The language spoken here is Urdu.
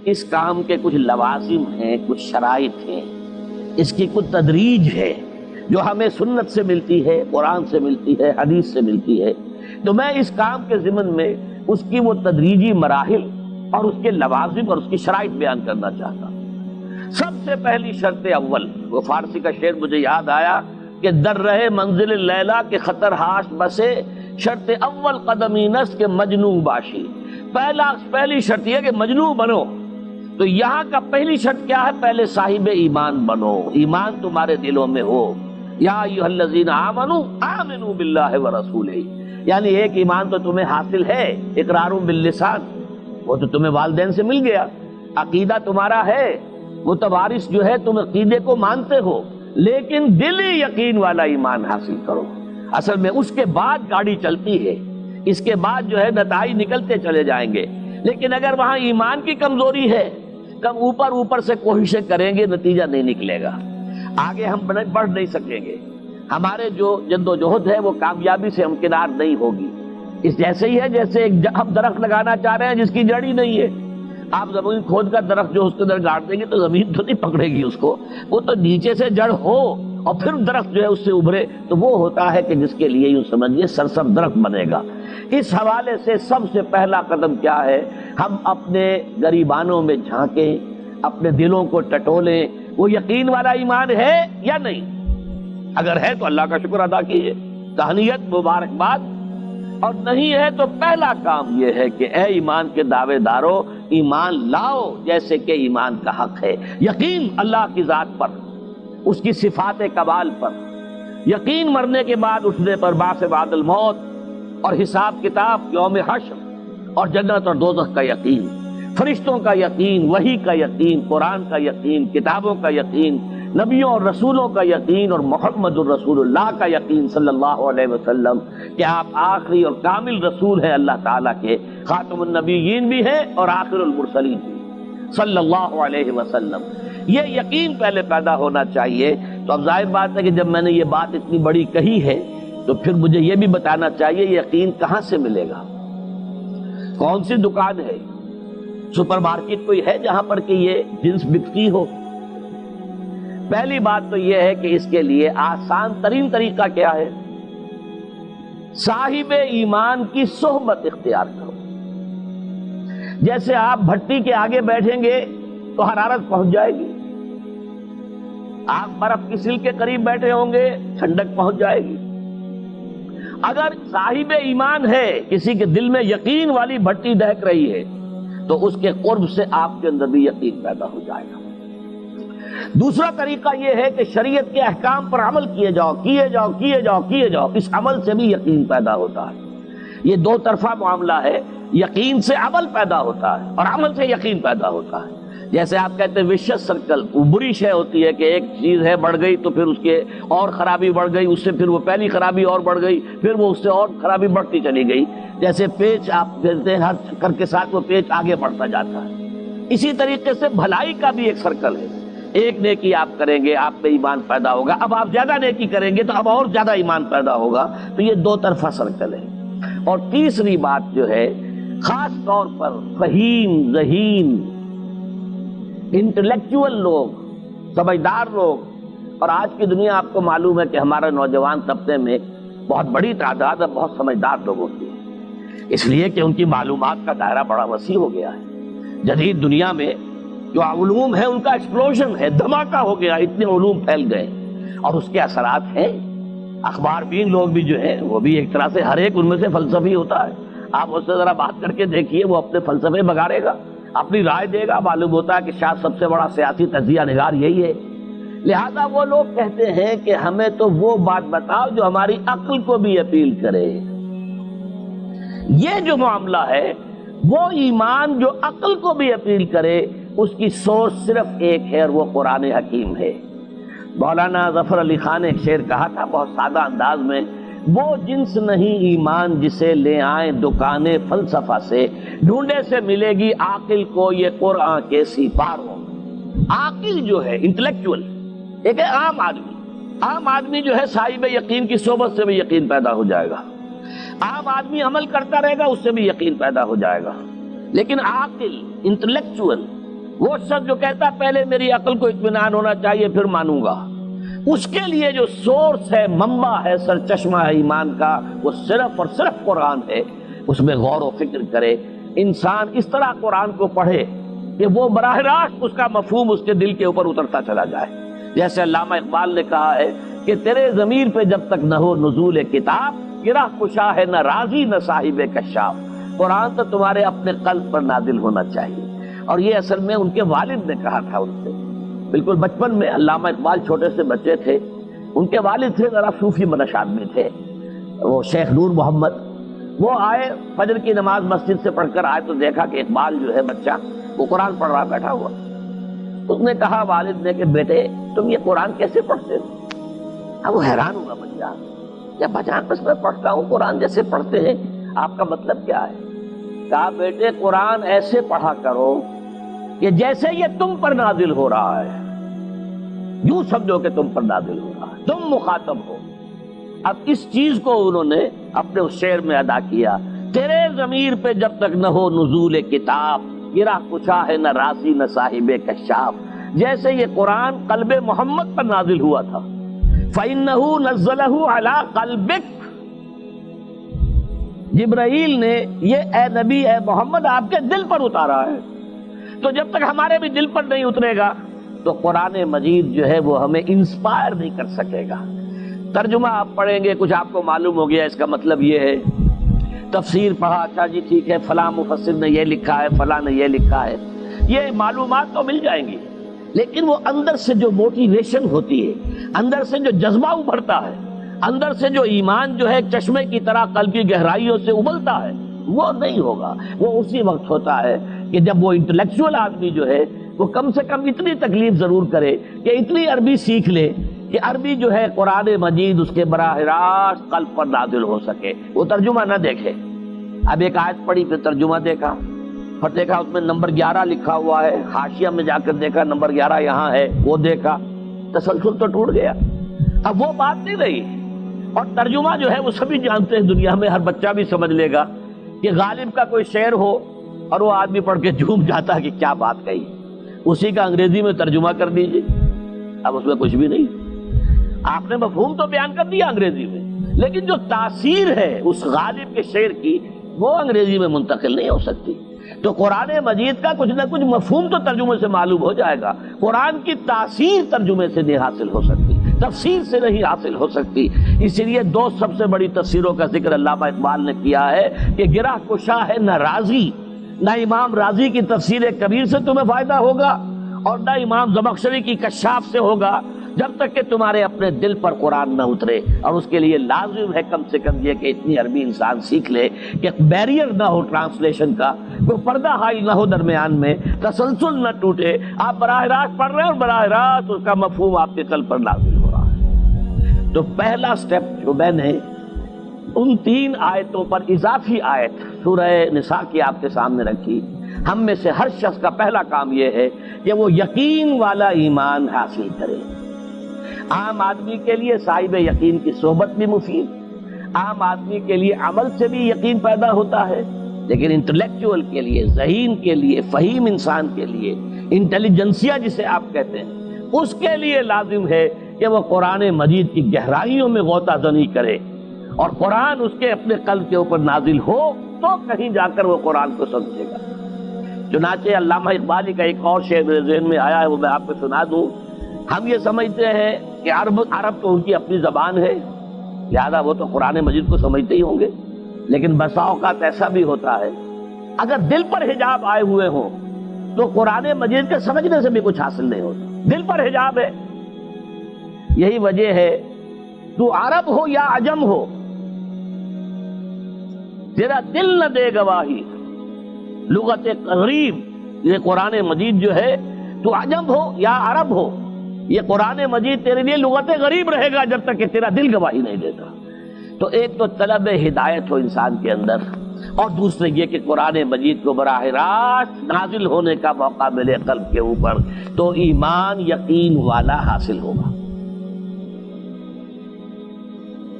اس کام کے کچھ لوازم ہیں، کچھ شرائط ہیں، اس کی کچھ تدریج ہے جو ہمیں سنت سے ملتی ہے، قرآن سے ملتی ہے، حدیث سے ملتی ہے۔ تو میں اس کام کے ضمن میں اس کی وہ تدریجی مراحل اور اس کے لوازم اور اس کی شرائط بیان کرنا چاہتا ہوں۔ سب سے پہلی شرط اول، وہ فارسی کا شعر مجھے یاد آیا کہ در رہے منزل لیلا کے خطر ہاش بسے، شرط اول قدمی نس کے مجنوں باشی۔ پہلی شرط یہ کہ مجنوں بنو۔ تو یہاں کا پہلی شرط کیا ہے؟ پہلے صاحب ایمان بنو، ایمان تمہارے دلوں میں ہو۔ یا ایھا الذین آمنوا آمنوا باللہ ورسولہ، یعنی ایک ایمان تو تمہیں حاصل ہے، اقرار باللسان، وہ تو تمہیں والدین سے مل گیا، عقیدہ تمہارا ہے، متوارث جو ہے تم عقیدے کو مانتے ہو، لیکن دلی یقین والا ایمان حاصل کرو۔ اصل میں اس کے بعد گاڑی چلتی ہے، اس کے بعد جو ہے نتائج نکلتے چلے جائیں گے۔ لیکن اگر وہاں ایمان کی کمزوری ہے، کم اوپر سے کوششیں کریں گے، نتیجہ نہیں نکلے گا، آگے ہم بڑھ نہیں سکیں گے، ہمارے جو جد و جہد ہے وہ کامیابی سے ہمکنار نہیں ہوگی۔ اس جیسے ہی ہے جیسے ہم درخت لگانا چاہ رہے ہیں جس کی جڑ ہی نہیں ہے، آپ زمین کھود کر درخت جو اس کے اندر گاڑ دیں گے تو زمین تو نہیں پکڑے گی اس کو، وہ تو نیچے سے جڑ ہو اور پھر درخت جو ہے اس سے ابھرے، تو وہ ہوتا ہے کہ جس کے لیے یوں سمجھیے سرسبز درخت بنے گا۔ اس حوالے سے سب سے پہلا قدم کیا ہے؟ ہم اپنے گریبانوں میں جھانکیں، اپنے دلوں کو ٹٹولیں، وہ یقین والا ایمان ہے یا نہیں؟ اگر ہے تو اللہ کا شکر ادا کیجیے، تہنیت، مبارکباد، اور نہیں ہے تو پہلا کام یہ ہے کہ اے ایمان کے دعوے دارو، ایمان لاؤ جیسے کہ ایمان کا حق ہے۔ یقین اللہ کی ذات پر، اس کی صفات کمال پر، یقین مرنے کے بعد اٹھنے پر، بعث بعد الموت اور حساب کتاب، یوم حشر اور جنت اور دوزخ کا یقین، فرشتوں کا یقین، وحی کا یقین، قرآن کا یقین، کتابوں کا یقین، نبیوں اور رسولوں کا یقین، اور محمد الرسول اللہ کا یقین صلی اللہ علیہ وسلم کہ آپ آخری اور کامل رسول ہیں اللہ تعالیٰ کے، خاتم النبیین بھی ہیں اور آخر المرسلین بھی صلی اللہ علیہ وسلم۔ یہ یقین پہلے پیدا ہونا چاہیے۔ تو اب ظاہر بات ہے کہ جب میں نے یہ بات اتنی بڑی کہی ہے تو پھر مجھے یہ بھی بتانا چاہیے یقین کہاں سے ملے گا، کون سی دکان ہے، سپر مارکیٹ کوئی ہے جہاں پر کہ یہ جنس بکتی ہو؟ پہلی بات تو یہ ہے کہ اس کے لیے آسان ترین طریقہ کیا ہے؟ صاحب ایمان کی صحبت اختیار کرو۔ جیسے آپ بھٹی کے آگے بیٹھیں گے تو حرارت پہنچ جائے گی، آپ برف کی سل کے قریب بیٹھے ہوں گے، ٹھنڈک پہنچ جائے گی۔ اگر صاحب ایمان ہے، کسی کے دل میں یقین والی بھٹی دہک رہی ہے، تو اس کے قرب سے آپ کے اندر بھی یقین پیدا ہو جائے گا۔ دوسرا طریقہ یہ ہے کہ شریعت کے احکام پر عمل کیے جاؤ، اس عمل سے بھی یقین پیدا ہوتا ہے۔ یہ دو طرفہ معاملہ ہے، یقین سے عمل پیدا ہوتا ہے اور عمل سے یقین پیدا ہوتا ہے۔ جیسے آپ کہتے ہیں وشیس سرکل، وہ بری شے ہوتی ہے کہ ایک چیز ہے بڑھ گئی تو پھر اس کے اور خرابی بڑھ گئی، اس سے پھر وہ پہلی خرابی اور بڑھ گئی، پھر وہ اس سے اور خرابی بڑھتی چلی گئی۔ جیسے پیچ آپ کہتے ہیں ہر چکر کے ساتھ وہ پیچ آگے بڑھتا جاتا ہے، اسی طریقے سے بھلائی کا بھی ایک سرکل ہے۔ ایک نیکی آپ کریں گے آپ میں ایمان پیدا ہوگا، اب آپ زیادہ نیکی کریں گے تو اب اور زیادہ ایمان پیدا ہوگا، تو یہ دو طرفہ سرکل ہے۔ اور تیسری بات جو ہے، خاص طور پر فہیم، ذہین، انٹلیکچوئل لوگ، سمجھدار لوگ، اور آج کی دنیا آپ کو معلوم ہے کہ ہمارے نوجوان طبقے میں بہت بڑی تعداد ہے بہت سمجھدار لوگوں کی، اس لیے کہ ان کی معلومات کا دائرہ بڑا وسیع ہو گیا ہے۔ جدید دنیا میں جو علوم ہے ان کا ایکسپلوژن ہے، دھماکہ ہو گیا، اتنے علوم پھیل گئے اور اس کے اثرات ہیں۔ اخبار بین لوگ بھی جو ہیں وہ بھی ایک طرح سے ہر ایک ان میں سے فلسفی ہوتا ہے، آپ اس سے ذرا بات کر کے دیکھیے، وہ اپنے فلسفے بگاڑے گا، اپنی رائے دے گا، معلوم ہوتا ہے کہ شاید سب سے بڑا سیاسی تجزیہ نگار یہی ہے۔ لہذا وہ لوگ کہتے ہیں کہ ہمیں تو وہ بات بتاؤ جو ہماری عقل کو بھی اپیل کرے۔ یہ جو معاملہ ہے وہ ایمان جو عقل کو بھی اپیل کرے، اس کی سوچ صرف ایک ہے اور وہ قرآن حکیم ہے۔ مولانا ظفر علی خان نے ایک شعر کہا تھا بہت سادہ انداز میں، وہ جنس نہیں ایمان جسے لے آئیں دکان فلسفہ سے، ڈھونڈے سے ملے گی عاقل کو یہ قرآن کے سپاروں۔ عاقل جو ہے انٹلیکچوئل، ایک ہے عام آدمی جو ہے صاحب یقین کی صحبت سے بھی یقین پیدا ہو جائے گا، عام آدمی عمل کرتا رہے گا اس سے بھی یقین پیدا ہو جائے گا، لیکن عاقل، انٹلیکچوئل، وہ شخص جو کہتا پہلے میری عقل کو اطمینان ہونا چاہیے پھر مانوں گا، اس کے لیے جو سورس ہے، منبع ہے، سرچشمہ ہے ایمان کا، وہ صرف اور صرف قرآن ہے۔ اس میں غور و فکر کرے، انسان اس طرح قرآن کو پڑھے کہ وہ براہ راست اس کا مفہوم اس کے دل کے اوپر اترتا چلا جائے۔ جیسے علامہ اقبال نے کہا ہے کہ تیرے ضمیر پہ جب تک نہ ہو نزول کتاب، گرہ کشا ہے نہ رازی نہ صاحب کشاف۔ قرآن تو تمہارے اپنے قلب پر نازل ہونا چاہیے۔ اور یہ اصل میں ان کے والد نے کہا تھا ان سے، بالکل بچپن میں۔ علامہ اقبال چھوٹے سے بچے تھے، ان کے والد تھے ذرا صوفی منش آدمی تھے، وہ شیخ نور محمد۔ وہ آئے فجر کی نماز مسجد سے پڑھ کر آئے تو دیکھا کہ اقبال جو ہے بچہ وہ قرآن پڑھ رہا بیٹھا ہوا۔ اس نے کہا والد نے کہ بیٹے تم یہ قرآن کیسے پڑھتے ہو؟ اب وہ حیران ہوا بچہ، یا بجان بس میں پڑھتا ہوں قرآن جیسے پڑھتے ہیں، آپ کا مطلب کیا ہے؟ کہا بیٹے قرآن ایسے پڑھا کرو کہ جیسے یہ تم پر نازل ہو رہا ہے، یوں سمجھو کہ تم پر نازل ہو رہا ہے، تم مخاطب ہو۔ اب اس چیز کو انہوں نے اپنے اس شعر میں ادا کیا، تیرے ضمیر پہ جب تک نہ ہو نزول کتاب، گرہ کشا ہے نہ راسی نہ صاحب کشاف۔ جیسے یہ قرآن قلب محمد پر نازل ہوا تھا، فَإِنَّهُ نَزَّلَهُ عَلَىٰ قَلْبِكَ، جبرائیل نے یہ اے نبی اے محمد آپ کے دل پر اتارا ہے۔ تو جب تک ہمارے بھی دل پر نہیں اترے گا تو قرآن مجید جو ہے وہ ہمیں انسپائر نہیں کر سکے گا۔ ترجمہ آپ پڑھیں گے، کچھ آپ کو معلوم ہو گیا اس کا مطلب یہ ہے، تفسیر پڑھا، اچھا جی ٹھیک ہے فلاں مفسر نے یہ لکھا ہے، فلاں نے یہ لکھا ہے، یہ معلومات تو مل جائیں گی، لیکن وہ اندر سے جو موٹیویشن ہوتی ہے، اندر سے جو جذبہ ابھرتا ہے، اندر سے جو ایمان جو ہے چشمے کی طرح قلب کی گہرائیوں سے ابلتا ہے، وہ نہیں ہوگا۔ وہ اسی وقت ہوتا ہے کہ جب وہ انٹلیکچوئل آدمی جو ہے وہ کم سے کم اتنی تکلیف ضرور کرے کہ اتنی عربی سیکھ لے کہ عربی جو ہے قرآن مجید اس کے براہ راست قلب پر نازل ہو سکے، وہ ترجمہ نہ دیکھے۔ اب ایک آیت پڑھی پھر ترجمہ دیکھا، پھر دیکھا اس میں نمبر 11 لکھا ہوا ہے، حاشیہ میں جا کر دیکھا نمبر 11 یہاں ہے، وہ دیکھا، تسلسل تو ٹوٹ گیا۔ اب وہ بات نہیں رہی۔ اور ترجمہ جو ہے وہ سبھی جانتے ہیں، دنیا میں ہر بچہ بھی سمجھ لے گا کہ غالب کا کوئی شعر ہو اور وہ آدمی پڑھ کے جھوم جاتا ہے کہ کیا بات کہی، اسی کا انگریزی میں ترجمہ کر دیجیے، اب اس میں کچھ بھی نہیں۔ آپ نے مفہوم تو بیان کر دیا انگریزی میں، لیکن جو تاثیر ہے اس غالب کے شعر کی وہ انگریزی میں منتقل نہیں ہو سکتی۔ تو قرآن مجید کا کچھ نہ کچھ مفہوم تو ترجمے سے معلوم ہو جائے گا، قرآن کی تاثیر ترجمے سے نہیں حاصل ہو سکتی، تفسیر سے نہیں حاصل ہو سکتی۔ اسی لیے دو سب سے بڑی تفسیروں کا ذکر علامہ اقبال نے کیا ہے کہ گرہ کشا ہے نہ رازی، نہ امام رازی کی تفسیر کبیر سے تمہیں فائدہ ہوگا اور نہ امام زمخشری کی کشاف سے ہوگا، جب تک کہ تمہارے اپنے دل پر قرآن نہ اترے۔ اور اس کے لیے لازم ہے کم سے کم یہ کہ اتنی عربی انسان سیکھ لے کہ بیریئر نہ ہو ٹرانسلیشن کا، کوئی پردہ حائل نہ ہو درمیان میں، تسلسل نہ ٹوٹے، آپ براہ راست پڑھ رہے ہیں اور براہ راست اس کا مفہوم آپ کے قلب پر نازل ہو رہا ہے۔ تو پہلا سٹیپ جو میں نے ان 3 آیتوں پر اضافی آیت سورہ نساء کی آپ کے سامنے رکھی، ہم میں سے ہر شخص کا پہلا کام یہ ہے کہ وہ یقین والا ایمان حاصل کرے۔ عام آدمی کے لیے صاحب یقین کی صحبت بھی مفید، عام آدمی کے لیے عمل سے بھی یقین پیدا ہوتا ہے، لیکن انٹلیکچوئل کے لیے، ذہین کے لیے، فہیم انسان کے لیے، انٹیلیجنسیا جسے آپ کہتے ہیں، اس کے لیے لازم ہے کہ وہ قرآن مجید کی گہرائیوں میں غوطہ زنی کرے اور قرآن اس کے اپنے قلب کے اوپر نازل ہو تو کہیں جا کر وہ قرآن کو سمجھے گا۔ چنانچہ علامہ اقبال کا ایک اور شعر میرے ذہن میں آیا ہے، وہ میں آپ کو سنا دوں۔ ہم یہ سمجھتے ہیں کہ عرب تو ان کی اپنی زبان ہے، لہذا وہ تو قرآن مجید کو سمجھتے ہی ہوں گے، لیکن بسا اوقات ایسا بھی ہوتا ہے اگر دل پر حجاب آئے ہوئے ہوں تو قرآن مجید کے سمجھنے سے بھی کچھ حاصل نہیں ہوتا، دل پر حجاب ہے۔ یہی وجہ ہے تو عرب ہو یا عجم ہو، تیرا دل نہ دے گواہی، لغت غریب، یہ قرآن مجید جو ہے تو عجم ہو یا عرب ہو، یہ قرآن مجید تیرے لیے لغت غریب رہے گا جب تک کہ تیرا دل گواہی نہیں دیتا۔ تو ایک تو طلب ہدایت ہو انسان کے اندر، اور دوسرے یہ کہ قرآن مجید کو براہ راست نازل ہونے کا موقع ملے قلب کے اوپر، تو ایمان یقین والا حاصل ہوگا۔